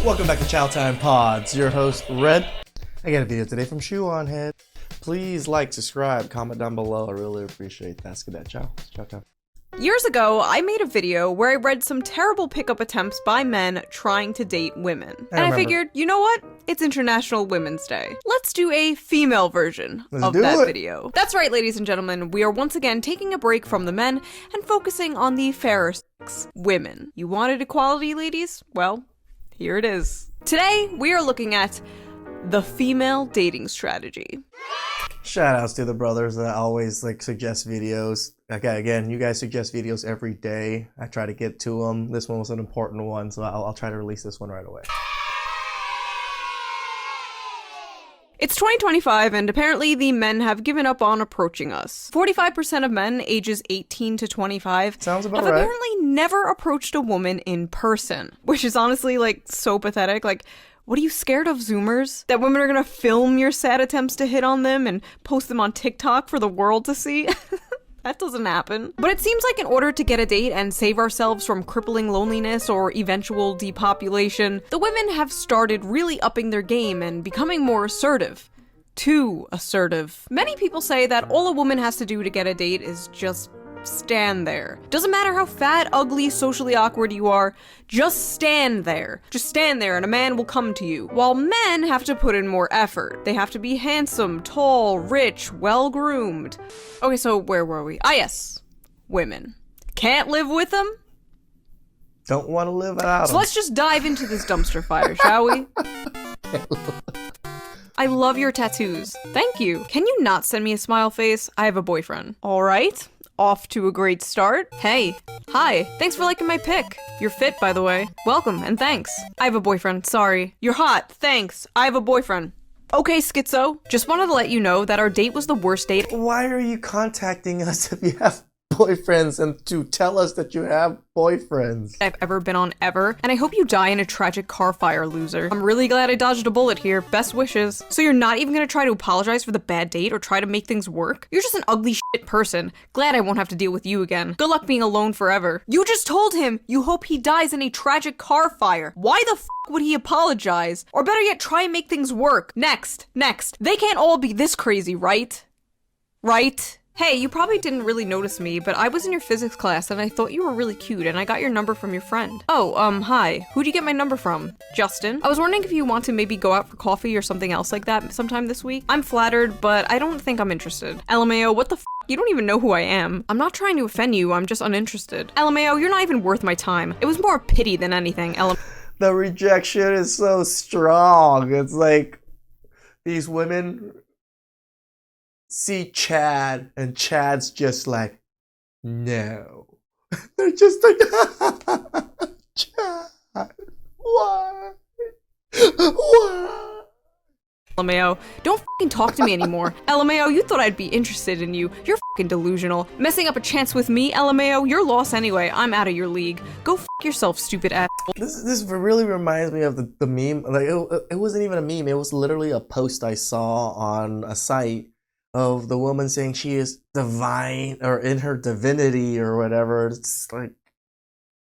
Welcome back to Chow Time Pods. Your host, Red. I got a video today from Shoe on Head. Please like, subscribe, comment down below. I really appreciate that. Let's get that. Chow time. Years ago, I made a video where I read some terrible pickup attempts by men trying to date women. And I figured, you know what? It's International Women's Day. Let's do a female version of that video. That's right, ladies and gentlemen. We are once again taking a break from the men and focusing on the fairer sex, women. You wanted equality, ladies? Well, here it is. Today, we are looking at the female dating strategy. Shout outs to the brothers that always suggest videos. Okay, again, you guys suggest videos every day. I try to get to them. This one was an important one, so I'll try to release this one right away. It's 2025, and apparently the men have given up on approaching us. 45% of men ages 18 to 25 Sounds about have right. apparently never approached a woman in person, which is honestly so pathetic. What are you scared of, Zoomers? That women are gonna film your sad attempts to hit on them and post them on TikTok for the world to see? That doesn't happen. But it seems like in order to get a date and save ourselves from crippling loneliness or eventual depopulation, the women have started really upping their game and becoming more assertive. Too assertive. Many people say that all a woman has to do to get a date is just stand there. Doesn't matter how fat, ugly, socially awkward you are, just stand there. Just stand there and a man will come to you. While men have to put in more effort. They have to be handsome, tall, rich, well-groomed. Okay, so where were we? Ah, yes. Women. Can't live with them? Don't want to live without So them. let's just dive into this dumpster fire, shall we? I love your tattoos. Thank you. Can you not send me a smile face? I have a boyfriend. All right. Off to a great start. Hey. Hi. Thanks for liking my pic. You're fit, by the way. Welcome, and thanks. I have a boyfriend. Sorry. You're hot. Thanks. I have a boyfriend. Okay, schizo. Just wanted to let you know that our date was the worst date Why are you contacting us if you have boyfriends and to tell us that you have boyfriends? I've ever been on ever, and I hope you die in a tragic car fire, loser. I'm really glad I dodged a bullet here. Best wishes. So you're not even gonna try to apologize for the bad date or try to make things work? You're just an ugly shit person. Glad I won't have to deal with you again. Good luck being alone forever. You just told him you hope he dies in a tragic car fire. Why the f would he apologize? Or better yet, try and make things work. Next. They can't all be this crazy, right? Right? Hey, you probably didn't really notice me, but I was in your physics class and I thought you were really cute and I got your number from your friend. Oh, hi. Who'd you get my number from? Justin? I was wondering if you want to maybe go out for coffee or something else like that sometime this week. I'm flattered, but I don't think I'm interested. LMAO, what the f? You don't even know who I am. I'm not trying to offend you, I'm just uninterested. LMAO, you're not even worth my time. It was more pity than anything, The rejection is so strong. It's like these women see Chad and Chad's just like, no. They're just like, Chad, why? LMAO, don't f***ing talk to me anymore. LMAO, you thought I'd be interested in you. You're f***ing delusional. Messing up a chance with me, LMAO, you're lost anyway. I'm out of your league. Go f*** yourself, stupid ass. This really reminds me of the meme. Like it wasn't even a meme. It was literally a post I saw on a site of the woman saying she is divine or in her divinity or whatever. It's like,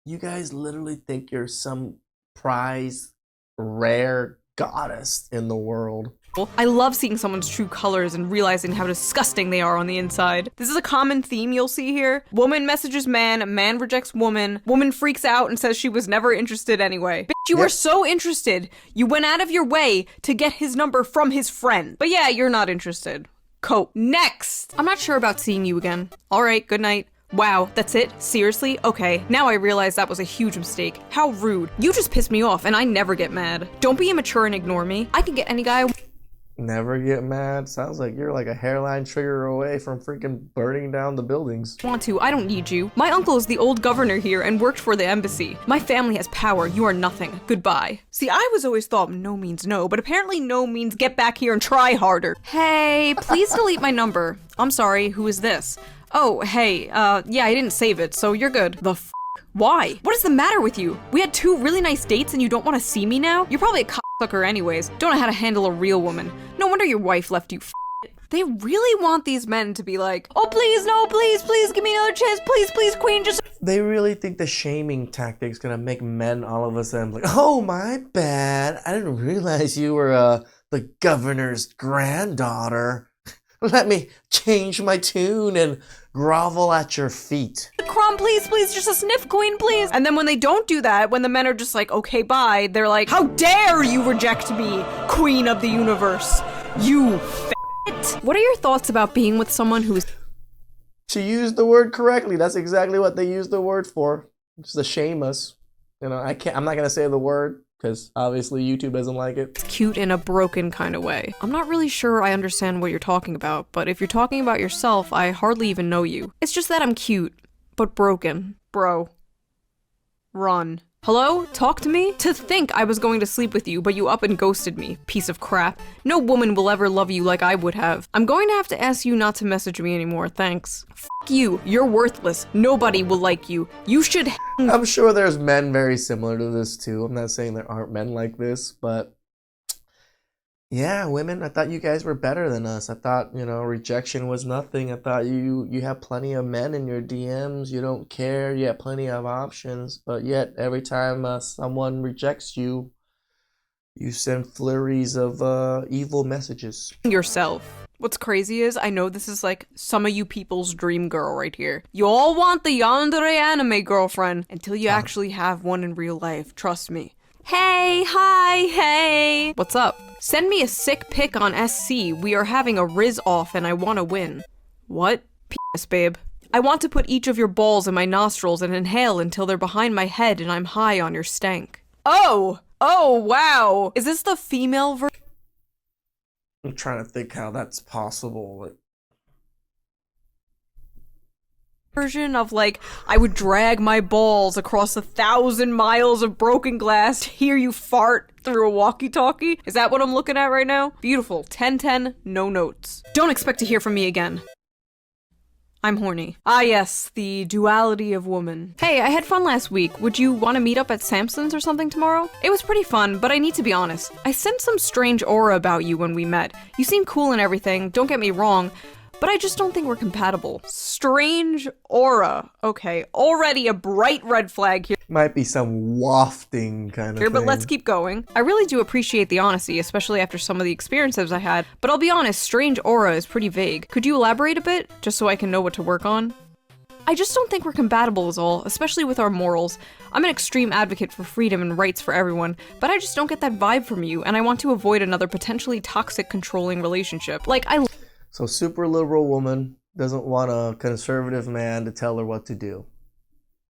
you guys literally think you're some prize, rare goddess in the world. I love seeing someone's true colors and realizing how disgusting they are on the inside. This is a common theme you'll see here. Woman messages man, man rejects woman, woman freaks out and says she was never interested anyway. Bitch, you were so interested. You went out of your way to get his number from his friend. But yeah, you're not interested. Cope. Next! I'm not sure about seeing you again. Alright, good night. Wow, that's it? Seriously? Okay, now I realize that was a huge mistake. How rude. You just pissed me off and I never get mad. Don't be immature and ignore me. I can get any guy I Never get mad? Sounds like you're like a hairline trigger away from freaking burning down the buildings. want to. I don't need you. My uncle is the old governor here and worked for the embassy. My family has power. You are nothing. Goodbye. See, I was always thought no means no, but apparently no means get back here and try harder. Hey, please delete my number. I'm sorry, who is this? Oh, hey, yeah, I didn't save it, so you're good. The f***? Why? What is the matter with you? We had 2 really nice dates and you don't want to see me now? You're probably a cocksucker anyways. Don't know how to handle a real woman. No wonder your wife left you, f***. They really want these men to be like, oh, please, no, please, please, give me another chance, please, please, queen, just... They really think the shaming tactic's gonna make men all of a sudden like, oh, my bad. I didn't realize you were the governor's granddaughter. Let me change my tune and grovel at your feet. Crumb, please, please, just a sniff, queen, please. And then when they don't do that, when the men are just like, okay, bye, they're like, how dare you reject me, queen of the universe, you f***it. What are your thoughts about being with someone who's... She used the word correctly. That's exactly what they used the word for. Just to shame us. You know, I'm not gonna say the word, because obviously YouTube doesn't like it. Cute in a broken kind of way. I'm not really sure I understand what you're talking about, but if you're talking about yourself, I hardly even know you. It's just that I'm cute, but broken. Bro. Run. Hello? Talk to me? To think I was going to sleep with you, but you up and ghosted me, piece of crap. No woman will ever love you like I would have. I'm going to have to ask you not to message me anymore, thanks. F you, you're worthless. Nobody will like you. You should I'm sure there's men very similar to this too. I'm not saying there aren't men like this, but yeah, women, I thought you guys were better than us. I thought, you know, rejection was nothing. I thought you have plenty of men in your DMs. You don't care. You have plenty of options. But yet, every time someone rejects you, you send flurries of evil messages. yourself. What's crazy is, I know this is like some of you people's dream girl right here. You all want the yandere anime girlfriend until you actually have one in real life, trust me. Hey, hi, hey. What's up? Send me a sick pic on SC. We are having a Riz off and I want to win. What? Penis, babe. I want to put each of your balls in my nostrils and inhale until they're behind my head and I'm high on your stank. Oh! Oh, wow! Is this the female version? I'm trying to think how that's possible. Version of like, I would drag my balls across 1,000 miles of broken glass to hear you fart through a walkie-talkie? Is that what I'm looking at right now? Beautiful. 10-10, no notes. Don't expect to hear from me again. I'm horny. Ah yes, the duality of woman. Hey, I had fun last week. Would you want to meet up at Samson's or something tomorrow? It was pretty fun, but I need to be honest. I sensed some strange aura about you when we met. You seem cool and everything, don't get me wrong, but I just don't think we're compatible. Strange aura. Okay, already a bright red flag here. Might be some wafting kind of thing. But let's keep going. I really do appreciate the honesty, especially after some of the experiences I had, but I'll be honest, strange aura is pretty vague. Could you elaborate a bit, just so I can know what to work on? I just don't think we're compatible is all, especially with our morals. I'm an extreme advocate for freedom and rights for everyone, but I just don't get that vibe from you, and I want to avoid another potentially toxic, controlling relationship. Like, So super liberal woman doesn't want a conservative man to tell her what to do.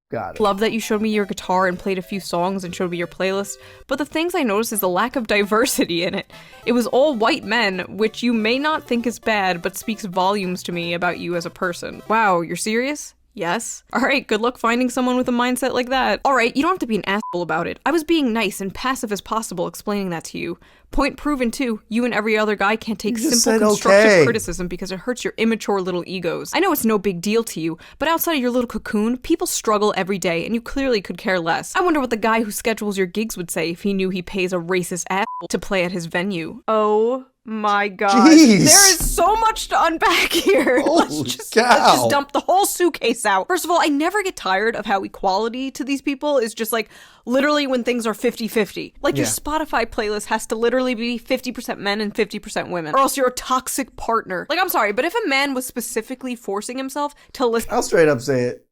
Got it. Love that you showed me your guitar and played a few songs and showed me your playlist, but the things I noticed is the lack of diversity in it. It was all white men, which you may not think is bad, but speaks volumes to me about you as a person. Wow, you're serious? Yes? Alright, good luck finding someone with a mindset like that. Alright, you don't have to be an asshole about it. I was being nice and passive as possible explaining that to you. Point proven too, you and every other guy can't take simple constructive criticism because it hurts your immature little egos. I know it's no big deal to you, but outside of your little cocoon, people struggle every day and you clearly could care less. I wonder what the guy who schedules your gigs would say if he knew he pays a racist asshole to play at his venue. Oh my god. Jeez. There is so much to unpack here. Let's just dump the whole suitcase out. First of all, I never get tired of how equality to these people is just like literally when things are 50-50. Like your Spotify playlist has to literally be 50% men and 50% women, or else you're a toxic partner. Like, I'm sorry, but if a man was specifically forcing himself to listen— I'll straight up say it.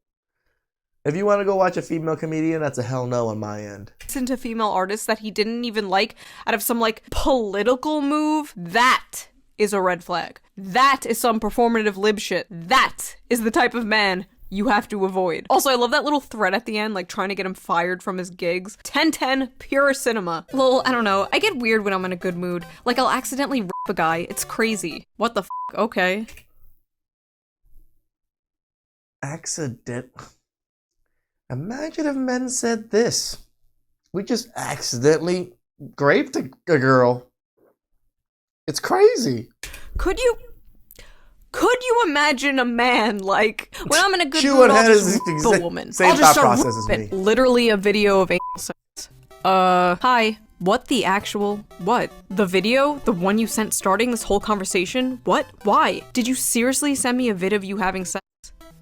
If you want to go watch a female comedian, that's a hell no on my end. Listen to female artists that he didn't even like out of some like political move, that is a red flag. That is some performative lib shit. That is the type of man you have to avoid. Also, I love that little thread at the end, like trying to get him fired from his gigs. 10-10, pure cinema. Lol, I don't know. I get weird when I'm in a good mood. Like I'll accidentally rip a guy. It's crazy. What the f***? Okay. Accident. Imagine if men said this. We just accidentally raped a girl. It's crazy. Could you imagine a man like, when I'm in a good mood, I'll just rip a woman. Same I'll just thought start process as me. literally a video of anal sex. Hi. What the actual what? The video? The one you sent starting this whole conversation? What? Why? Did you seriously send me a vid of you having sex?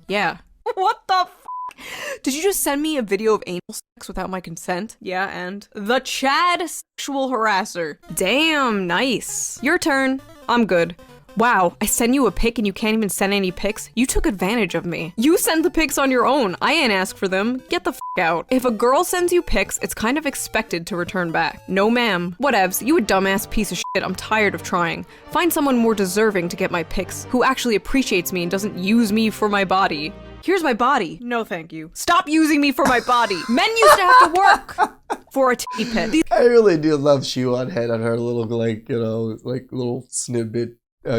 Yeah. What the f***? Did you just send me a video of anal sex without my consent? Yeah, and? The Chad sexual harasser. Damn, nice. Your turn. I'm good. Wow, I send you a pic and you can't even send any pics? You took advantage of me. You send the pics on your own. I ain't ask for them. Get the f*** out. If a girl sends you pics, it's kind of expected to return back. No ma'am. Whatevs, you a dumbass piece of shit. I'm tired of trying. Find someone more deserving to get my pics, who actually appreciates me and doesn't use me for my body. Here's my body. No thank you. Stop using me for my body. Men used to have to work for a titty pit. I really do love Shoe on Head on her little, like, you know, like little snippet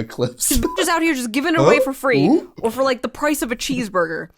clips. These bitches out here just giving it away for free, or for like the price of a cheeseburger.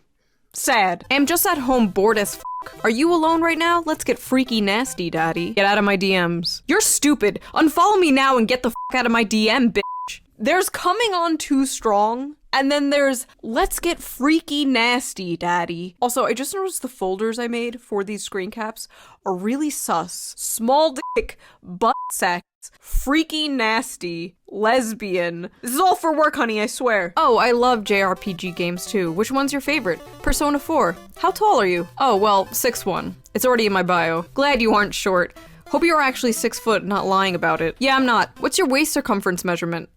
Sad. I'm just at home bored as f***. Are you alone right now? Let's get freaky nasty, daddy. Get out of my DMs. You're stupid. Unfollow me now and get the f*** out of my DM, bitch. There's coming on too strong, and then there's let's get freaky nasty, daddy. Also, I just noticed the folders I made for these screen caps are really sus. Small dick, butt sex, freaky nasty, lesbian. This is all for work, honey, I swear. Oh, I love JRPG games too. Which one's your favorite? Persona 4. How tall are you? Oh, well, 6'1". It's already in my bio. Glad you aren't short. Hope you're actually 6 foot, not lying about it. Yeah, I'm not. What's your waist circumference measurement?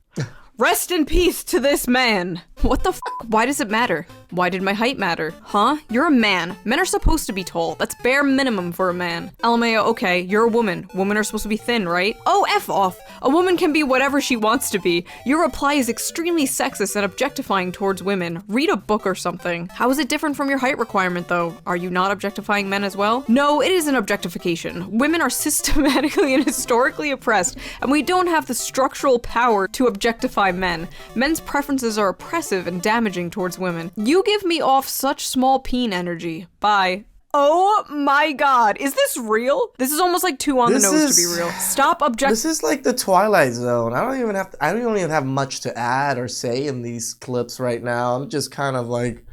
Rest in peace to this man. What the f***? Why does it matter? Why did my height matter? Huh? You're a man. Men are supposed to be tall. That's bare minimum for a man. LMAO, okay, you're a woman. Women are supposed to be thin, right? Oh, F off. A woman can be whatever she wants to be. Your reply is extremely sexist and objectifying towards women. Read a book or something. How is it different from your height requirement, though? Are you not objectifying men as well? No, it is an objectification. Women are systematically and historically oppressed, and we don't have the structural power to objectify men. Men's preferences are oppressive and damaging towards women. You give me off such small peen energy. Bye. Oh my god, is this real? This is almost like too on the nose to be real. Stop This is like the Twilight Zone. I don't even have much to add or say in these clips right now. I'm just kind of like,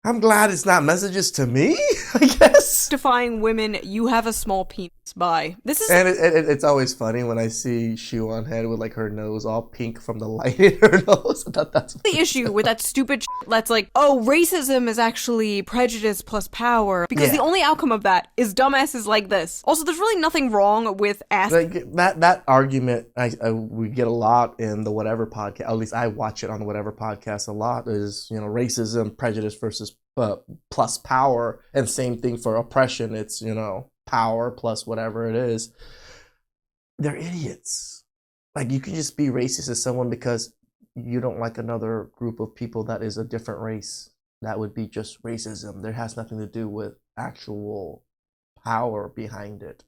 I'm glad it's not messages to me, I guess. Defying women, you have a small penis. Bye. This is and it's always funny when I see Shoe on Head with like her nose all pink from the light in her nose. That's the issue with that stupid that's like, oh, racism is actually prejudice plus power. Because the only outcome of that is dumbasses like this. Also, there's really nothing wrong with asking. Like that argument we get a lot in the Whatever podcast. At least I watch it on the Whatever podcast a lot. Is, you know, racism, prejudice versus plus power, and same thing for oppression. It's, you know, power plus whatever it is. They're idiots. Like, you can just be racist to someone because you don't like another group of people that is a different race. That would be just racism. There has nothing to do with actual power behind it.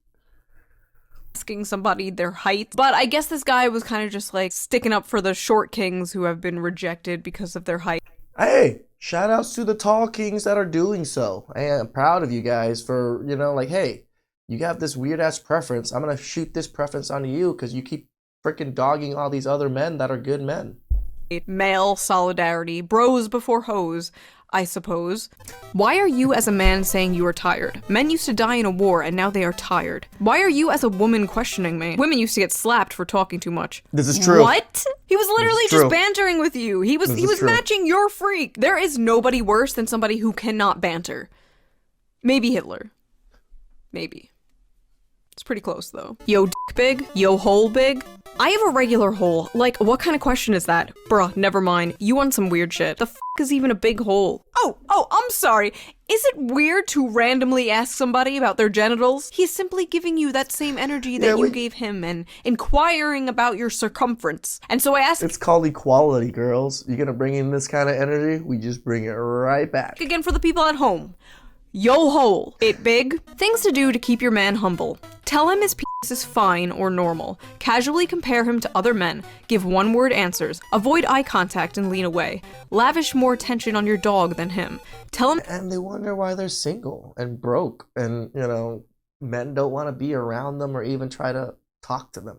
Asking somebody their height. But I guess this guy was kind of just like sticking up for the short kings who have been rejected because of their height. Hey, shout outs to the tall kings that are doing so. I am proud of you guys for, you know, like, hey, you have this weird ass preference. I'm going to shoot this preference onto you because you keep freaking dogging all these other men that are good men. Male solidarity. Bros before hoes, I suppose. Why are you as a man saying you are tired? Men used to die in a war and now they are tired. Why are you as a woman questioning me? Women used to get slapped for talking too much. This is true. What? He was literally just bantering with you. He was matching your freak. There is nobody worse than somebody who cannot banter. Maybe Hitler. Maybe. It's pretty close, though. Yo, dick big? Yo, hole big? I have a regular hole. Like, what kind of question is that? Bruh, never mind. You want some weird shit. The f*** is even a big hole? Oh, I'm sorry. Is it weird to randomly ask somebody about their genitals? He's simply giving you that same energy that you gave him and inquiring about your circumference. And so I asked— It's called equality, girls. You're gonna bring in this kind of energy? We just bring it right back. Again, for the people at home. Yo hole. It big? Things to do to keep your man humble. Tell him his penis is fine or normal. Casually compare him to other men. Give one-word answers. Avoid eye contact and lean away. Lavish more attention on your dog than him. Tell him— And they wonder why they're single and broke and, you know, men don't want to be around them or even try to talk to them.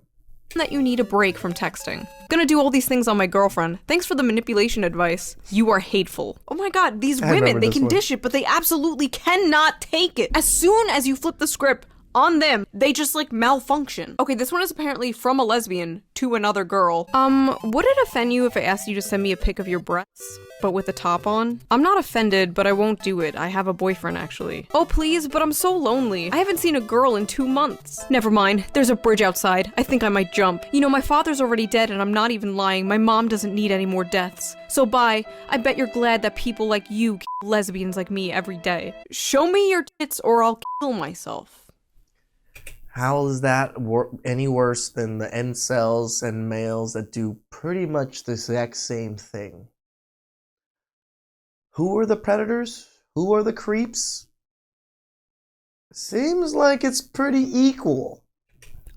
That you need a break from texting. Gonna do all these things on my girlfriend. Thanks for the manipulation advice. You are hateful. Oh my god, these women, they can dish it, but they absolutely cannot take it. As soon as you flip the script On them. They just, like, malfunction. Okay, this one is apparently from a lesbian to another girl. Would it offend you if I asked you to send me a pic of your breasts, but with the top on? I'm not offended, but I won't do it. I have a boyfriend, actually. Oh, please, but I'm so lonely. I haven't seen a girl in 2 months. Never mind. There's a bridge outside. I think I might jump. You know, my father's already dead, and I'm not even lying. My mom doesn't need any more deaths. So bye. I bet you're glad that people like you kill lesbians like me every day. Show me your tits or I'll kill myself. How is that any worse than the incels and males that do pretty much the exact same thing? Who are the predators? Who are the creeps? Seems like it's pretty equal.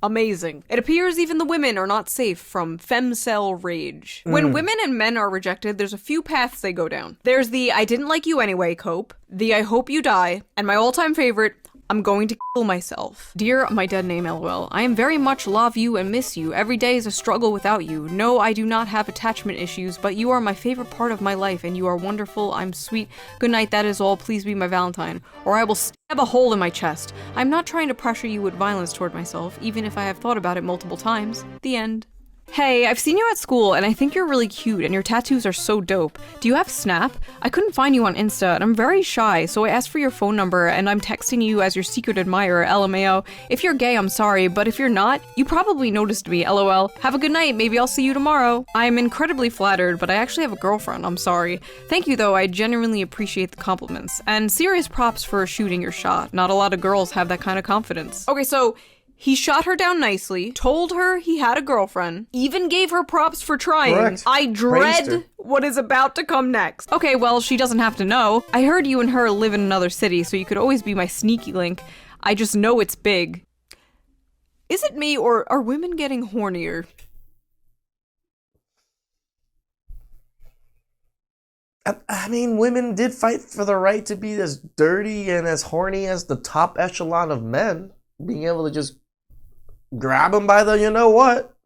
Amazing. It appears even the women are not safe from femcell rage. When women and men are rejected, there's a few paths they go down. There's the I didn't like you anyway cope, the I hope you die, and my all-time favorite, I'm going to kill myself. Dear my dead name LOL, I am very much love you and miss you. Every day is a struggle without you. No, I do not have attachment issues, but you are my favorite part of my life and you are wonderful. I'm sweet. Good night, that is all. Please be my Valentine. Or I will stab a hole in my chest. I'm not trying to pressure you with violence toward myself, even if I have thought about it multiple times. The end. Hey, I've seen you at school, and I think you're really cute, and your tattoos are so dope. Do you have Snap? I couldn't find you on Insta, and I'm very shy, so I asked for your phone number, and I'm texting you as your secret admirer, LMAO. If you're gay, I'm sorry, but if you're not, you probably noticed me, LOL. Have a good night, maybe I'll see you tomorrow. I am incredibly flattered, but I actually have a girlfriend, I'm sorry. Thank you though, I genuinely appreciate the compliments. And serious props for shooting your shot. Not a lot of girls have that kind of confidence. Okay, so he shot her down nicely, told her he had a girlfriend, even gave her props for trying. Correct. I Praised her. dread what is about to come next. Okay, well, she doesn't have to know. I heard you and her live in another city, so you could always be my sneaky link. I just know it's big. Is it me, or are women getting hornier? I mean, women did fight for the right to be as dirty and as horny as the top echelon of men. Being able to just grab them by the you know what.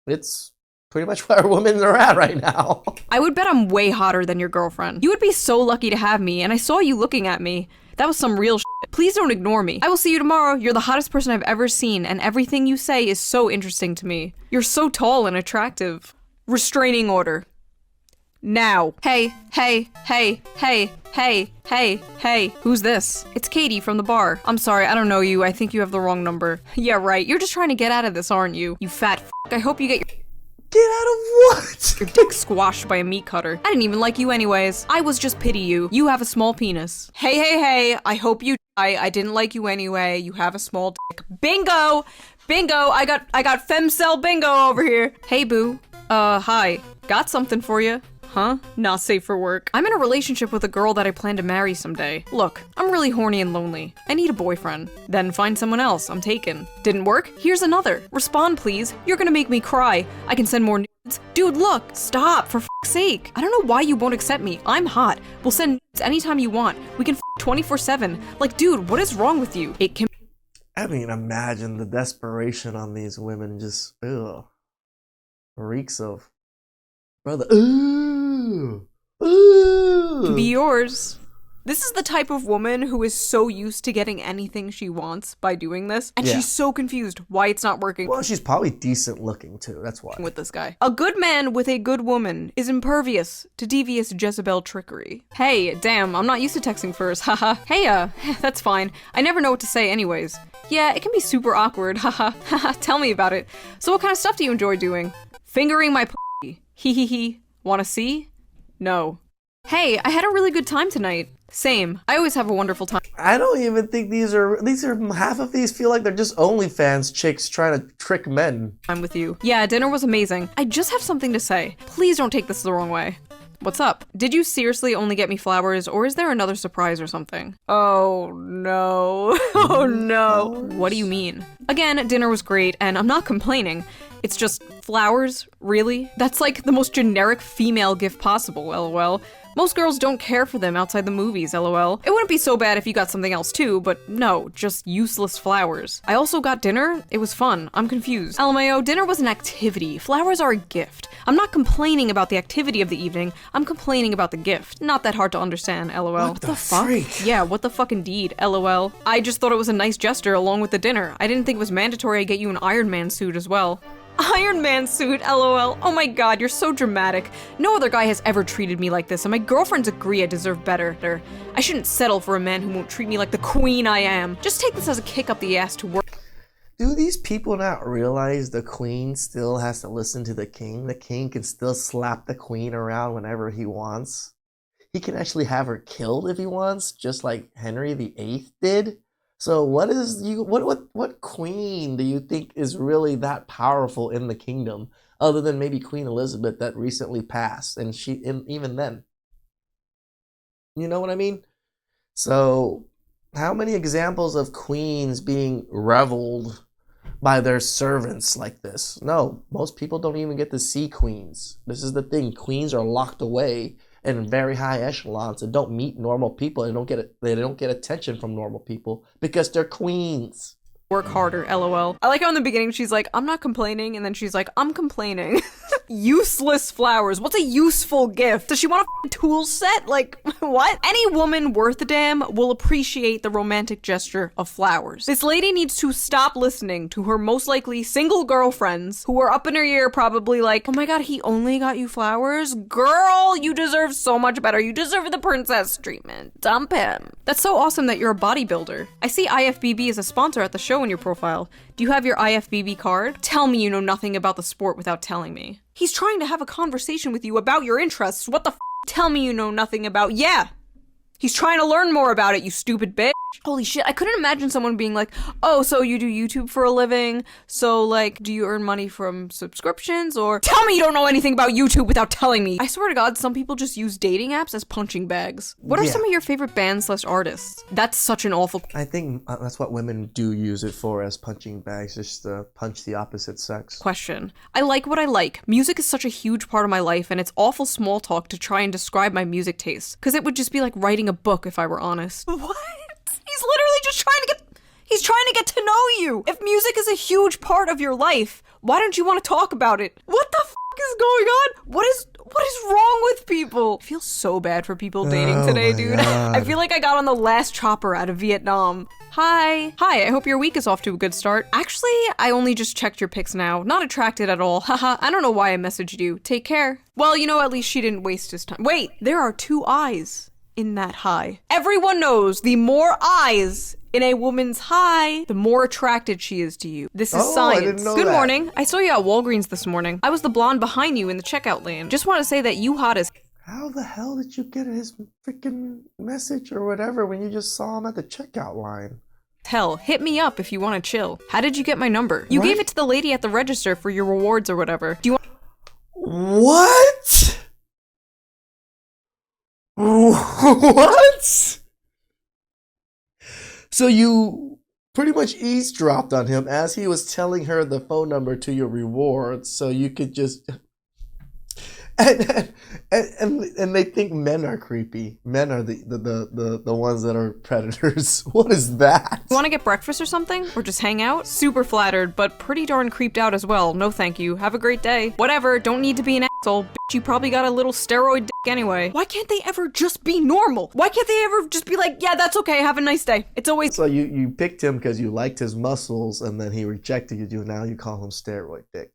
It's pretty much where women are at right now. I would bet I'm way hotter than your girlfriend. You would be so lucky to have me, and I saw you looking at me. That was some real shit. Please don't ignore me. I will see you tomorrow. You're the hottest person I've ever seen, and everything you say is so interesting to me. You're so tall and attractive. Restraining order. Now. Hey, hey, hey, hey, hey, hey, hey. Who's this? It's Katie from the bar. I'm sorry, I don't know you. I think you have the wrong number. Yeah, right. You're just trying to get out of this, aren't you? You fat f***. I hope you get your Get out of what? your dick squashed by a meat cutter. I didn't even like you anyways. I was just pity you. You have a small penis. Hey, hey, hey. I hope you die. I didn't like you anyway. You have a small dick. Bingo! Bingo! I got femcell bingo over here. Hey, boo. Hi. Got something for you. Huh? Not safe for work. I'm in a relationship with a girl that I plan to marry someday. Look, I'm really horny and lonely. I need a boyfriend. Then find someone else. I'm taken. Didn't work? Here's another. Respond, please. You're gonna make me cry. I can send more nudes. Dude, look. Stop, for f***'s sake. I don't know why you won't accept me. I'm hot. We'll send nudes anytime you want. We can f 24/7. Like, dude, what is wrong with you? It can. I mean, imagine the desperation on these women. Just, ugh. Reeks of. Brother. Ooh. Ooh. Be yours. This is the type of woman who is so used to getting anything she wants by doing this, and she's so confused why it's not working. Well, she's probably decent looking too, that's why. With this guy. A good man with a good woman is impervious to devious Jezebel trickery. Hey, damn, I'm not used to texting first, haha. Hey, that's fine. I never know what to say anyways. Yeah, it can be super awkward, haha. Haha, tell me about it. So what kind of stuff do you enjoy doing? Fingering my pussy. Hee hee hee. Wanna see? No. Hey, I had a really good time tonight. Same. I always have a wonderful time. I don't even think these are half of these feel like they're just OnlyFans chicks trying to trick men. I'm with you. Yeah, dinner was amazing. I just have something to say. Please don't take this the wrong way. What's up? Did you seriously only get me flowers, or is there another surprise or something? Oh no. Oh no. What do you mean? Again, dinner was great, and I'm not complaining. It's just flowers? Really? That's like the most generic female gift possible, lol. Most girls don't care for them outside the movies, lol. It wouldn't be so bad if you got something else too, but no, just useless flowers. I also got dinner. It was fun. I'm confused. LMAO, dinner was an activity. Flowers are a gift. I'm not complaining about the activity of the evening. I'm complaining about the gift. Not that hard to understand, lol. What the fuck? freak? Yeah, what the fuck indeed, lol. I just thought it was a nice gesture along with the dinner. I didn't think it was mandatory I get you an Iron Man suit as well. Iron Man suit, lol. Oh my god, you're so dramatic. No other guy has ever treated me like this, and my girlfriends agree I deserve better. I shouldn't settle for a man who won't treat me like the queen I am. Just take this as a kick up the ass to work. Do these people not realize the queen still has to listen to the king? The king can still slap the queen around whenever he wants. He can actually have her killed if he wants, just like Henry VIII did. So what queen do you think is really that powerful in the kingdom, other than maybe Queen Elizabeth that recently passed, and even then, you know what I mean? So how many examples of queens being reveled by their servants like this? No, most people don't even get to see queens. This is the thing. Queens are locked away in very high echelons and don't meet normal people and they don't get attention from normal people because they're queens. Work harder, lol. I like how in the beginning she's like, I'm not complaining, and then she's like, I'm complaining. Useless flowers. What's a useful gift? Does she want a tool set? Like, what? Any woman worth a damn will appreciate the romantic gesture of flowers. This lady needs to stop listening to her most likely single girlfriends who are up in her ear probably like, oh my god, he only got you flowers? Girl, you deserve so much better. You deserve the princess treatment. Dump him. That's so awesome that you're a bodybuilder. I see IFBB as a sponsor at the show in your profile. Do you have your IFBB card? Tell me you know nothing about the sport without telling me. He's trying to have a conversation with you about your interests. What the f? Tell me you know nothing about— Yeah! He's trying to learn more about it, you stupid bitch. Holy shit, I couldn't imagine someone being like, oh, so you do YouTube for a living? So, like, do you earn money from subscriptions? Or tell me you don't know anything about YouTube without telling me. I swear to God, some people just use dating apps as punching bags. What are some of your favorite bands/artists? That's such an awful— I think that's what women do use it for, as punching bags, just to punch the opposite sex. Question. I like what I like. Music is such a huge part of my life, and it's awful small talk to try and describe my music taste. Because it would just be like writing a book if I were honest. What? He's literally just he's trying to get to know you. If music is a huge part of your life, why don't you want to talk about it? What the f is going on? What is wrong with people? I feel so bad for people dating today, dude. I feel like I got on the last chopper out of Vietnam. Hi, I hope your week is off to a good start. Actually, I only just checked your pics now. Not attracted at all. Haha, I don't know why I messaged you. Take care. Well, you know, at least she didn't waste his time. Wait, there are 2 eyes in that high. Everyone knows the more eyes in a woman's high, the more attracted she is to you. This is science. I didn't know Good that. morning. I saw you at Walgreens this morning. I was the blonde behind you in the checkout lane. Just want to say that you hot as— How the hell did you get his freaking message or whatever when you just saw him at the checkout line? hell. Hit me up if you want to chill. How did you get my number? You gave it to the lady at the register for your rewards or whatever. Do you want— What? What? So you pretty much eavesdropped on him as he was telling her the phone number to your rewards, so you could just and they think men are creepy. Men are the ones that are predators. What is that? You want to get breakfast or something? Or just hang out? Super flattered, but pretty darn creeped out as well. No thank you. Have a great day. Whatever, don't need to be an asshole. Bitch, you probably got a little steroid dick anyway. Why can't they ever just be normal? Why can't they ever just be like, yeah, that's okay, have a nice day. It's always— So you picked him because you liked his muscles, and then he rejected you. Now you call him steroid dick.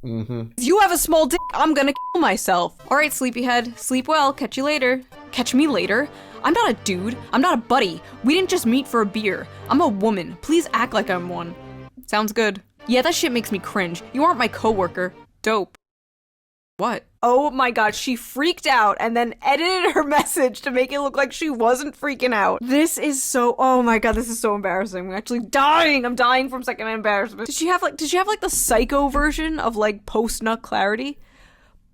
If you have a small dick, I'm gonna kill myself. Alright, sleepyhead. Sleep well. Catch you later. Catch me later? I'm not a dude. I'm not a buddy. We didn't just meet for a beer. I'm a woman. Please act like I'm one. Sounds good. Yeah, that shit makes me cringe. You aren't my coworker. Dope. What? Oh my god, she freaked out and then edited her message to make it look like she wasn't freaking out. This is so— oh my god, this is so embarrassing. I'm actually dying. I'm dying from second-hand embarrassment. Did she have like the psycho version of like post-nut clarity?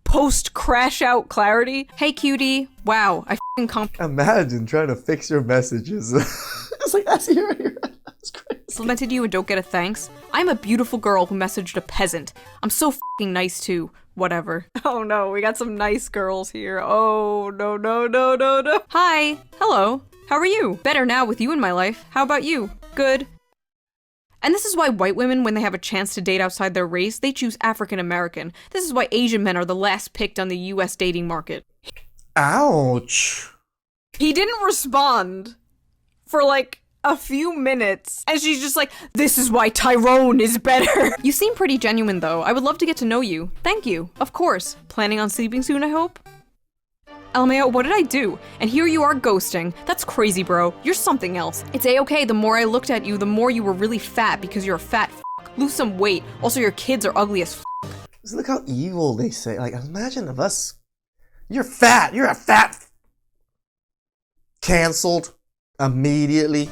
Post-crash out clarity? Hey cutie. Wow, I f***ing Imagine trying to fix your messages. It's like, that's here. That's crazy. complimented you and don't get a thanks? I'm a beautiful girl who messaged a peasant. I'm so f***ing nice too. Whatever. Oh no, we got some nice girls here. Oh no, no, no, no, no. Hi. Hello. How are you? Better now with you in my life. How about you? Good. And this is why white women, when they have a chance to date outside their race, they choose African American. This is why Asian men are the last picked on the US dating market. Ouch. He didn't respond for like a few minutes, and she's just like, this is why Tyrone is better. You seem pretty genuine though. I would love to get to know you. Thank you. Of course. Planning on sleeping soon, I hope? LMAO, what did I do? And here you are ghosting. That's crazy, bro. You're something else. It's a-okay. The more I looked at you, the more you were really fat because you're a fat f***. Lose some weight. Also, your kids are ugly as f***. Just look how evil they say. Like, imagine if us... You're fat. You're a fat... Cancelled. Immediately.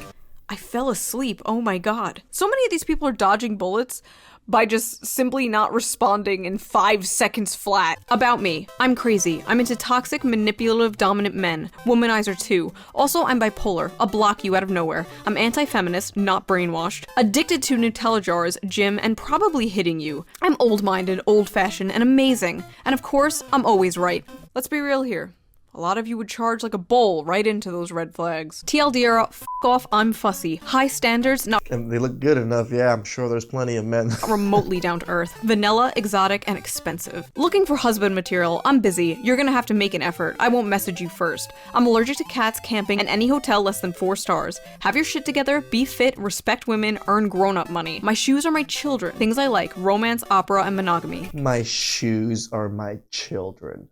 I fell asleep. Oh my god. So many of these people are dodging bullets by just simply not responding in 5 seconds flat. About me. I'm crazy. I'm into toxic, manipulative, dominant men. Womanizer too. Also, I'm bipolar. I'll block you out of nowhere. I'm anti-feminist, not brainwashed. Addicted to Nutella jars, gym, and probably hitting you. I'm old-minded, old-fashioned, and amazing. And of course, I'm always right. Let's be real here. A lot of you would charge like a bull right into those red flags. TLDR, f*** off, I'm fussy. High standards, not And they look good enough, yeah, I'm sure there's plenty of men. remotely down to earth. Vanilla, exotic, and expensive. Looking for husband material, I'm busy. You're gonna have to make an effort. I won't message you first. I'm allergic to cats, camping, and any hotel less than 4 stars. Have your shit together, be fit, respect women, earn grown-up money. My shoes are my children. Things I like, romance, opera, and monogamy. My shoes are my children.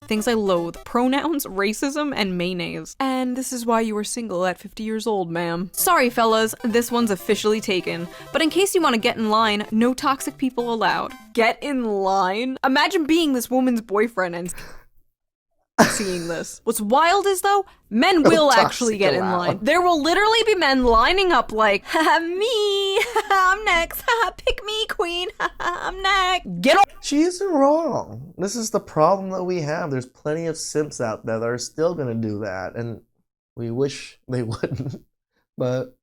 Things I loathe, pronouns, racism, and mayonnaise. And this is why you were single at 50 years old, ma'am. Sorry, fellas, this one's officially taken. But in case you want to get in line, no toxic people allowed. Get in line? Imagine being this woman's boyfriend and seeing this. What's wild is, though, men will actually get in line. There will literally be men lining up like, haha, me, I'm next, haha, pick me, queen, haha, I'm next. Get off. She isn't wrong. This is the problem that we have. There's plenty of simps out there that are still gonna do that, and we wish they wouldn't. But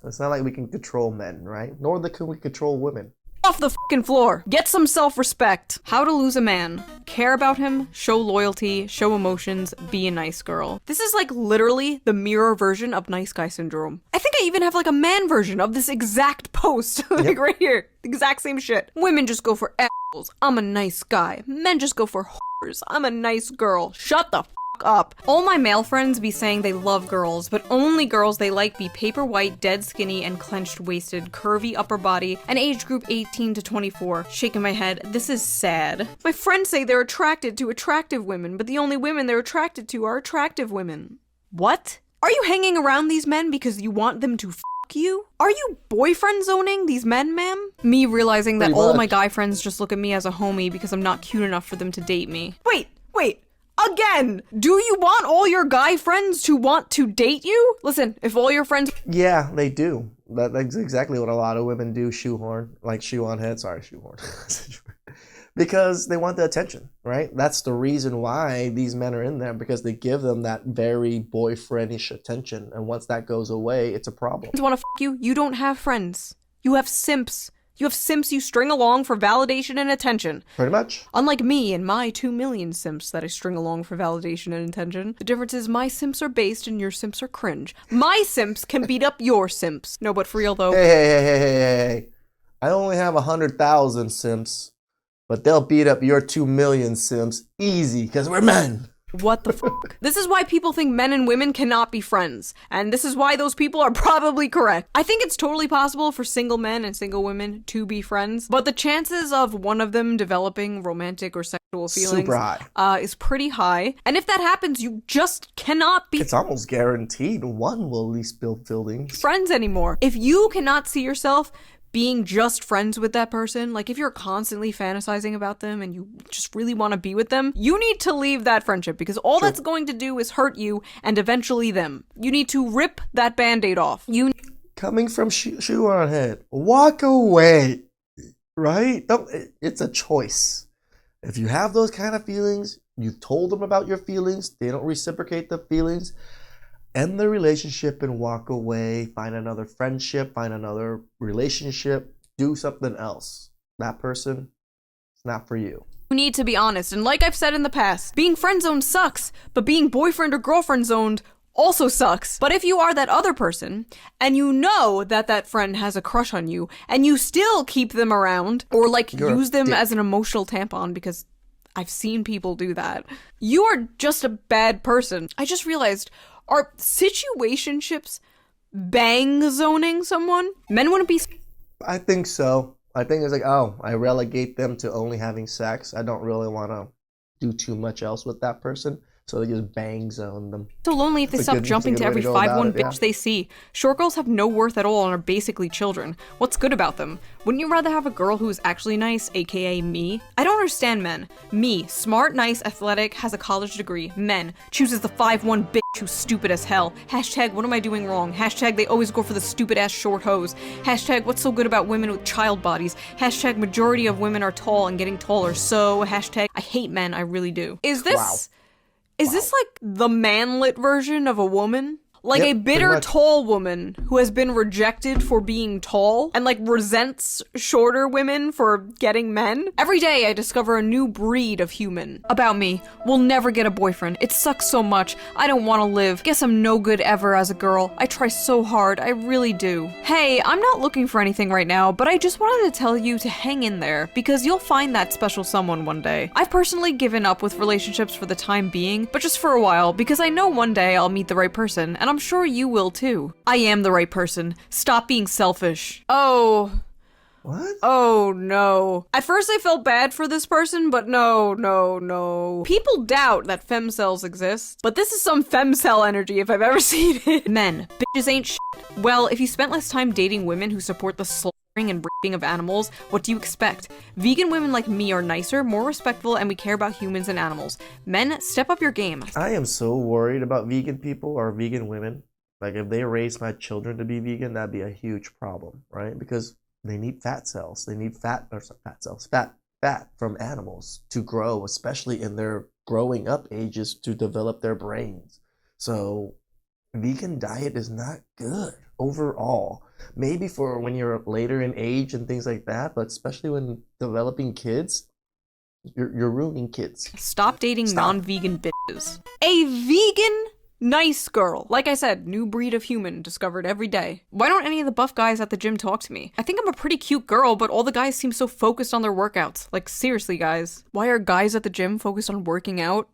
it's not like we can control men, right? Nor can we control women. Off the fucking floor. Get some self-respect. How to lose a man. Care about him, show loyalty, show emotions, be a nice girl. This is like literally the mirror version of nice guy syndrome. I think I even have like a man version of this exact post. Like right here. Exact same shit. Women just go for assholes. I'm a nice guy. Men just go for whores. I'm a nice girl. Shut the up. All my male friends be saying they love girls, but only girls they like be paper white, dead skinny, and clenched waisted, curvy upper body, and age group 18 to 24. Shaking my head, this is sad. My friends say they're attracted to attractive women, but the only women they're attracted to are attractive women. What? Are you hanging around these men because you want them to you? Are you boyfriend zoning these men, ma'am? Me realizing that all my guy friends just look at me as a homie because I'm not cute enough for them to date me. Wait. Again, do you want all your guy friends to want to date you? Listen, if all your friends... Yeah, they do. That's exactly what a lot of women do, shoehorn. Like shoe on head, sorry, shoehorn. Because they want the attention, right? That's the reason why these men are in there, because they give them that very boyfriendish attention. And once that goes away, it's a problem. Want to you? You don't have friends. You have simps. You have simps you string along for validation and attention. Pretty much. Unlike me and my 2 million simps that I string along for validation and attention, the difference is my simps are based and your simps are cringe. My simps can beat up your simps. No, but for real though. Hey. I only have 100,000 simps, but they'll beat up your 2 million simps easy, because we're men. What the fuck? This is why people think men and women cannot be friends. And this is why those people are probably correct. I think it's totally possible for single men and single women to be friends, but the chances of one of them developing romantic or sexual feelings super high. Is pretty high. And if that happens, you just cannot be it's almost guaranteed one will at least build feelings. Friends anymore. If you cannot see yourself being just friends with that person, like if you're constantly fantasizing about them and you just really want to be with them, you need to leave that friendship, because all that's going to do is hurt you and eventually them. You need to rip that band-aid off. Coming from shoe on head, walk away, right? It's a choice. If you have those kind of feelings, you've told them about your feelings, they don't reciprocate the feelings, end the relationship and walk away, find another friendship, find another relationship, do something else. That person not for you. You need to be honest, and like I've said in the past, being friend zoned sucks, but being boyfriend or girlfriend zoned also sucks. But if you are that other person, and you know that that friend has a crush on you, and you still keep them around, or like use them as an emotional tampon, because I've seen people do that, you are just a bad person. I just realized, are situationships bang zoning someone? Men wouldn't be... I think so. I think it's like, oh, I relegate them to only having sex. I don't really want to do too much else with that person. So they just bang zone them. So lonely if they stop jumping to every 5'1" bitch they see. Short girls have no worth at all and are basically children. What's good about them? Wouldn't you rather have a girl who is actually nice, aka me? I don't understand men. Me, smart, nice, athletic, has a college degree. Men, chooses the 5'1" bitch who's stupid as hell. Hashtag, what am I doing wrong? Hashtag, they always go for the stupid ass short hose. Hashtag, what's so good about women with child bodies? Hashtag, majority of women are tall and getting taller. So, hashtag, I hate men, I really do. Is this... Wow. Is this like the manlit version of a woman? Like Yep, a bitter, pretty much. tall woman who has been rejected for being tall and like resents shorter women for getting men? Every day I discover a new breed of human. About me, will never get a boyfriend. It sucks so much. I don't want to live. Guess I'm no good ever as a girl. I try so hard. I really do. Hey, I'm not looking for anything right now, but I just wanted to tell you to hang in there because you'll find that special someone one day. I've personally given up with relationships for the time being, but just for a while because I know one day I'll meet the right person and I'm sure you will too. I am the right person. Stop being selfish. Oh. What? Oh no. At first I felt bad for this person, but no. People doubt that femcells exist, but this is some femcell energy if I've ever seen it. Men, bitches ain't shit. Well, if you spent less time dating women who support the slaughtering and raping of animals, what do you expect? Vegan women like me are nicer, more respectful, and we care about humans and animals. Men, step up your game. I am so worried about vegan people or vegan women. Like, if they raise my children to be vegan, that'd be a huge problem, right? Because they need fat cells. They need fat from animals to grow, especially in their growing up ages to develop their brains. So vegan diet is not good overall. Maybe for when you're later in age and things like that, but especially when developing kids, you're ruining kids. Stop dating non-vegan bitches. A vegan nice girl. Like I said, new breed of human discovered every day. Why don't any of the buff guys at the gym talk to me? I think I'm a pretty cute girl, but all the guys seem so focused on their workouts. Like, seriously, guys. Why are guys at the gym focused on working out?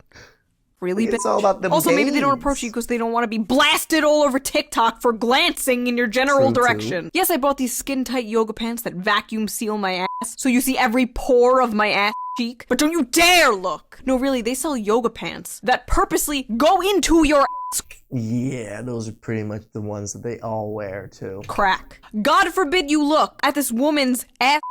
Really, It's all about them Also, maybe they don't gains. approach you because they don't want to be blasted all over TikTok for glancing in your general True, direction. Yes, I bought these skin-tight yoga pants that vacuum seal my ass, so you see every pore of my ass cheek. But don't you dare look! No, really, they sell yoga pants that purposely go into your ass Yeah, those are pretty much the ones that they all wear too. crack. God forbid you look at this woman's ass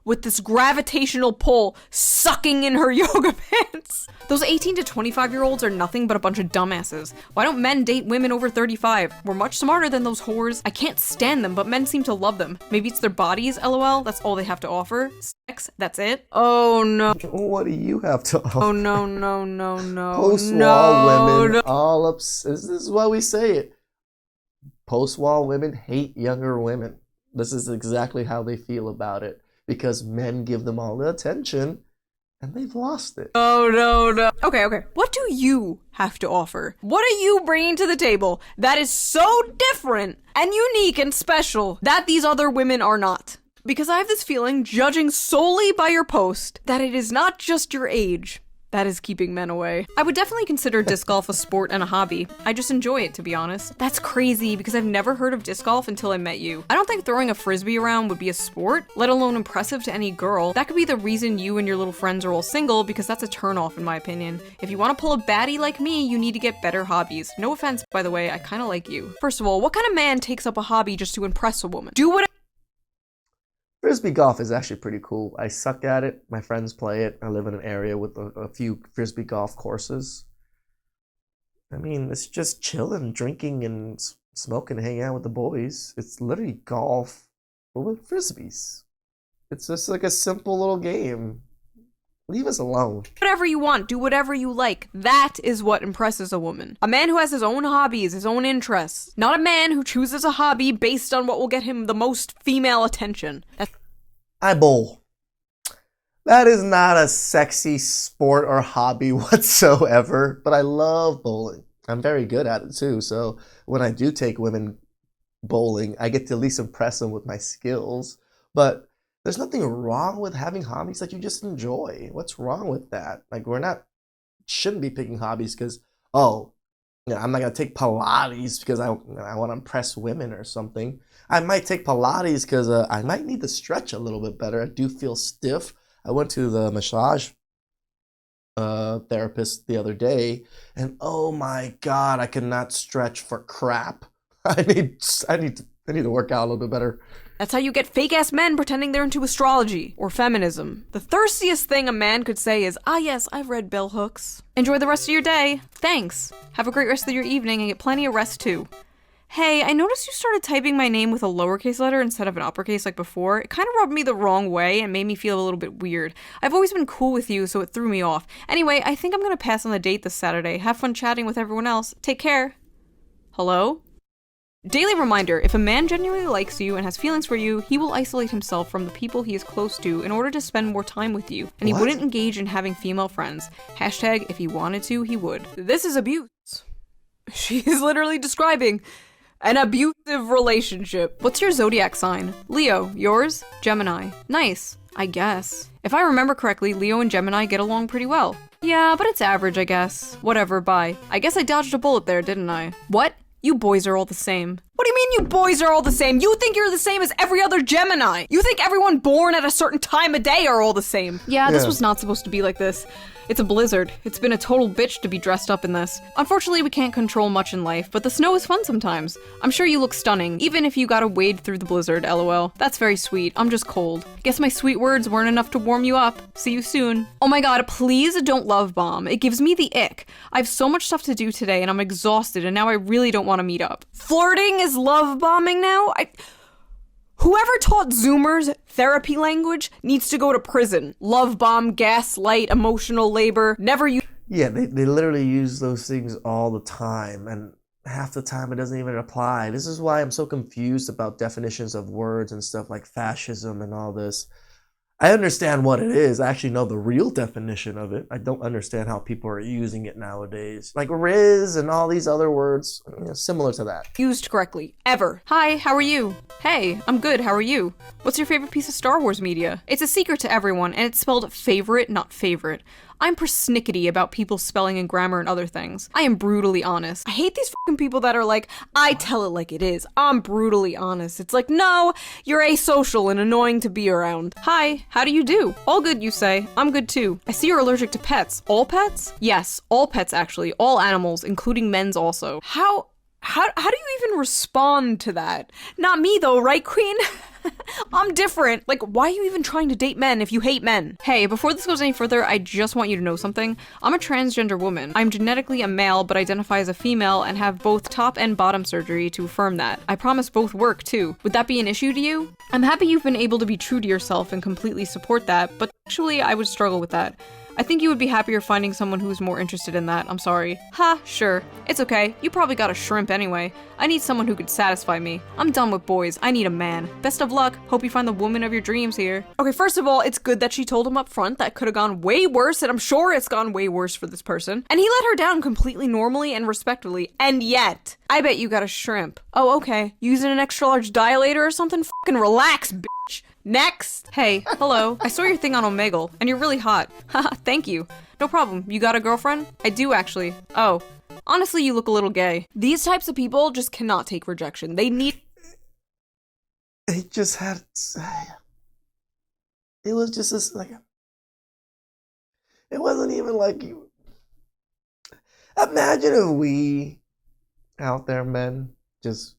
with this gravitational pull sucking in her yoga pants. Those 18 to 25-year-olds are nothing but a bunch of dumbasses. Why don't men date women over 35? We're much smarter than those whores. I can't stand them, but men seem to love them. Maybe it's their bodies, lol. That's all they have to offer. Sex, that's it. Oh no. What do you have to offer? Oh no. Post-wall women, all ups. This is why we say it. Post-wall women hate younger women. This is exactly how they feel about it. Because men give them all the attention, and they've lost it. Oh no. Okay. What do you have to offer? What are you bringing to the table that is so different and unique and special that these other women are not? Because I have this feeling, judging solely by your post, that it is not just your age that is keeping men away. I would definitely consider disc golf a sport and a hobby. I just enjoy it, to be honest. That's crazy, because I've never heard of disc golf until I met you. I don't think throwing a frisbee around would be a sport, let alone impressive to any girl. That could be the reason you and your little friends are all single, because that's a turnoff in my opinion. If you want to pull a baddie like me, you need to get better hobbies. No offense, by the way, I kinda like you. First of all, what kind of man takes up a hobby just to impress a woman? Do what Frisbee golf is actually pretty cool. I suck at it. My friends play it. I live in an area with a few frisbee golf courses. I mean, it's just chilling, drinking, and smoking, hanging out with the boys. It's literally golf, but with frisbees. It's just like a simple little game. Leave us alone. Whatever you want, do whatever you like. That is what impresses a woman. A man who has his own hobbies, his own interests. Not a man who chooses a hobby based on what will get him the most female attention. I bowl. That is not a sexy sport or hobby whatsoever, but I love bowling. I'm very good at it too. So when I do take women bowling, I get to at least impress them with my skills. But there's nothing wrong with having hobbies that you just enjoy. What's wrong with that? Like, we're not, shouldn't be picking hobbies because, oh, I'm not gonna take Pilates because I want to impress women or something. I might take Pilates because I might need to stretch a little bit better. I do feel stiff. I went to the massage therapist the other day, and oh my god, I cannot stretch for crap. I need to work out a little bit better. That's how you get fake-ass men pretending they're into astrology or feminism. The thirstiest thing a man could say is, ah yes, I've read bell hooks. Enjoy the rest of your day. Thanks. Have a great rest of your evening and get plenty of rest too. Hey, I noticed you started typing my name with a lowercase letter instead of an uppercase like before. It kind of rubbed me the wrong way and made me feel a little bit weird. I've always been cool with you, so it threw me off. Anyway, I think I'm gonna pass on the date this Saturday. Have fun chatting with everyone else. Take care. Hello? Daily reminder, if a man genuinely likes you and has feelings for you, he will isolate himself from the people he is close to in order to spend more time with you, and he wouldn't engage in having female friends. Hashtag, if he wanted to, he would. This is abuse. She is literally describing an abusive relationship. What's your zodiac sign? Leo. Yours? Gemini. Nice, I guess. If I remember correctly, Leo and Gemini get along pretty well. Yeah, but it's average, I guess. Whatever, bye. I guess I dodged a bullet there, didn't I? What? You boys are all the same. What do you mean you boys are all the same? You think you're the same as every other Gemini. You think everyone born at a certain time of day are all the same. Yeah, this was not supposed to be like this. It's a blizzard. It's been a total bitch to be dressed up in this. Unfortunately, we can't control much in life, but the snow is fun sometimes. I'm sure you look stunning, even if you gotta wade through the blizzard, lol. That's very sweet. I'm just cold. Guess my sweet words weren't enough to warm you up. See you soon. Oh my god, please don't love bomb. It gives me the ick. I have so much stuff to do today and I'm exhausted and now I really don't want to meet up. Flirting is love bombing now? Whoever taught Zoomers therapy language needs to go to prison. Love bomb, gaslight, emotional labor, never use— Yeah, they literally use those things all the time, and half the time it doesn't even apply. This is why I'm so confused about definitions of words and stuff like fascism and all this. I understand what it is. I actually know the real definition of it. I don't understand how people are using it nowadays. Like Riz and all these other words, similar to that. Used correctly, ever. Hi, how are you? Hey, I'm good, how are you? What's your favorite piece of Star Wars media? It's a secret to everyone, and it's spelled favorite, not favorite. I'm persnickety about people spelling and grammar and other things. I am brutally honest. I hate these fucking people that are like, I tell it like it is. I'm brutally honest. It's like, no, you're asocial and annoying to be around. Hi, how do you do? All good, you say. I'm good too. I see you're allergic to pets. All pets? Yes, all pets actually. All animals, including men's also. How do you even respond to that? Not me though, right, queen? I'm different. Like, why are you even trying to date men if you hate men? Hey, before this goes any further, I just want you to know something. I'm a transgender woman. I'm genetically a male, but identify as a female and have both top and bottom surgery to affirm that. I promise both work, too. Would that be an issue to you? I'm happy you've been able to be true to yourself and completely support that, but actually, I would struggle with that. I think you would be happier finding someone who's more interested in that. I'm sorry. Ha, sure. It's okay. You probably got a shrimp anyway. I need someone who could satisfy me. I'm done with boys. I need a man. Best of luck. Hope you find the woman of your dreams here. Okay, first of all, it's good that she told him up front. That could have gone way worse, and I'm sure it's gone way worse for this person. And he let her down completely normally and respectfully. And yet, I bet you got a shrimp. Oh, okay. Using an extra large dilator or something? Fucking relax, bitch. Next! Hey, hello. I saw your thing on Omegle, and you're really hot. Haha, thank you. No problem. You got a girlfriend? I do, actually. Oh. Honestly, you look a little gay. These types of people just cannot take rejection. They need— It just had... It was just this, like... It wasn't even like you... Imagine if we, out there, men, just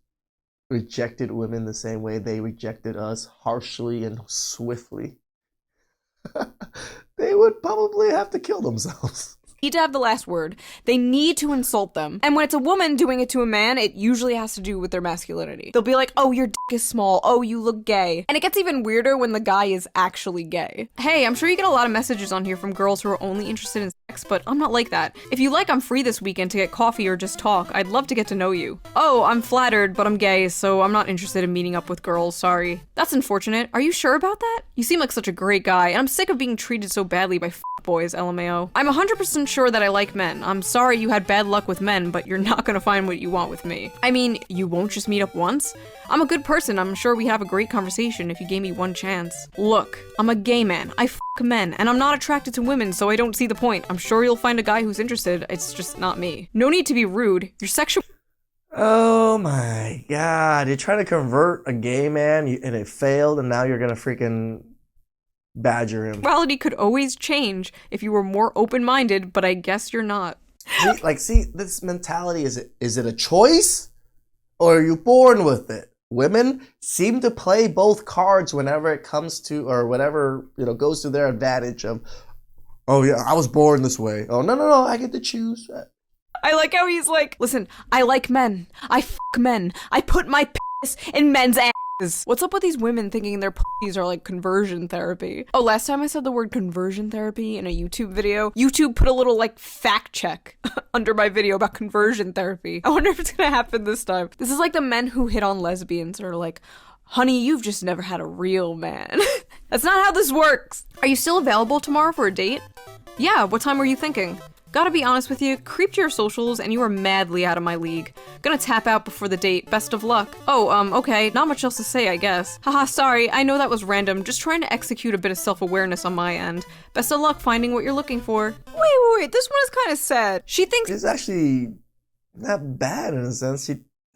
rejected women the same way they rejected us, harshly and swiftly. They would probably have to kill themselves. need to have the last word. They need to insult them. And when it's a woman doing it to a man, it usually has to do with their masculinity. They'll be like, oh, your dick is small. Oh, you look gay. And it gets even weirder when the guy is actually gay. Hey, I'm sure you get a lot of messages on here from girls who are only interested in sex, but I'm not like that. If you like, I'm free this weekend to get coffee or just talk. I'd love to get to know you. Oh, I'm flattered, but I'm gay, so I'm not interested in meeting up with girls, sorry. That's unfortunate. Are you sure about that? You seem like such a great guy, and I'm sick of being treated so badly by boys, LMAO. I'm 100% sure that I like men. I'm sorry you had bad luck with men, but you're not gonna find what you want with me. I mean, you won't just meet up once? I'm a good person. I'm sure we'd have a great conversation if you gave me one chance. Look, I'm a gay man. I f men, and I'm not attracted to women, so I don't see the point. I'm sure you'll find a guy who's interested. It's just not me. No need to be rude. Your sexual— Oh my god, you're trying to convert a gay man and it failed, and now you're gonna freaking badger him. Sexuality could always change if you were more open-minded, but I guess you're not. See, this mentality, is it a choice, or are you born with it? Women seem to play both cards whenever it comes to, or whatever, goes to their advantage of, oh yeah, I was born this way. Oh, no, I get to choose. I like how he's like, listen, I like men. I f men. I put my penis in men's asses. What's up with these women thinking their pussies are like conversion therapy? Oh, last time I said the word conversion therapy in a YouTube video, YouTube put a little like fact check under my video about conversion therapy. I wonder if it's gonna happen this time. This is like the men who hit on lesbians are like, honey, you've just never had a real man. That's not how this works. Are you still available tomorrow for a date? Yeah, what time were you thinking? Gotta be honest with you, creeped your socials and you are madly out of my league. Gonna tap out before the date, best of luck. Oh, okay, not much else to say, I guess. Haha, sorry, I know that was random, just trying to execute a bit of self-awareness on my end. Best of luck finding what you're looking for. Wait, this one is kinda sad. She thinks— It's actually not bad in a sense.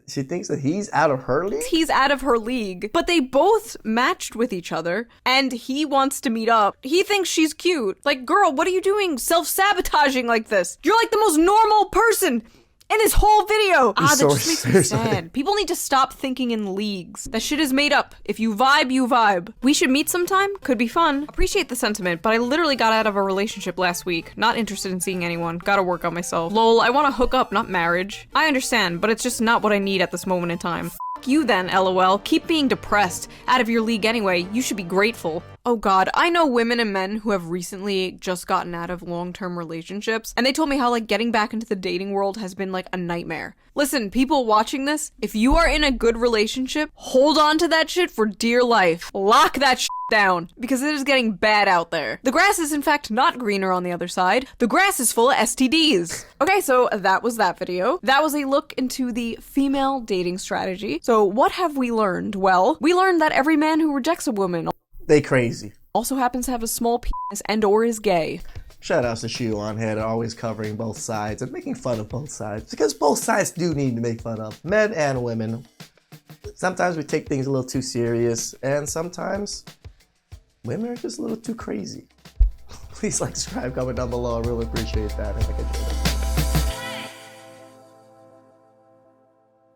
She thinks that he's out of her league? He's out of her league. But they both matched with each other, and he wants to meet up. He thinks she's cute. Like, girl, what are you doing self-sabotaging like this? You're like the most normal person in this whole video. That just makes me sad. People need to stop thinking in leagues. That shit is made up. If you vibe, you vibe. We should meet sometime? Could be fun. Appreciate the sentiment, but I literally got out of a relationship last week. Not interested in seeing anyone. Gotta work on myself. Lol, I wanna hook up, not marriage. I understand, but it's just not what I need at this moment in time. F you then, LOL. Keep being depressed. Out of your league anyway. You should be grateful. Oh god, I know women and men who have recently just gotten out of long-term relationships, and they told me how like getting back into the dating world has been like a nightmare. Listen, people watching this, if you are in a good relationship, hold on to that shit for dear life. Lock that shit down, because it is getting bad out there. The grass is in fact not greener on the other side. The grass is full of STDs. Okay, so that was that video. That was a look into the female dating strategy. So what have we learned? Well, we learned that every man who rejects a woman they crazy. Also happens to have a small penis and or is gay. Shout outs to Shoe on Head, always covering both sides and making fun of both sides. Because both sides do need to make fun of, men and women. Sometimes we take things a little too serious, and sometimes women are just a little too crazy. Please like, subscribe, comment down below. I really appreciate that. And like,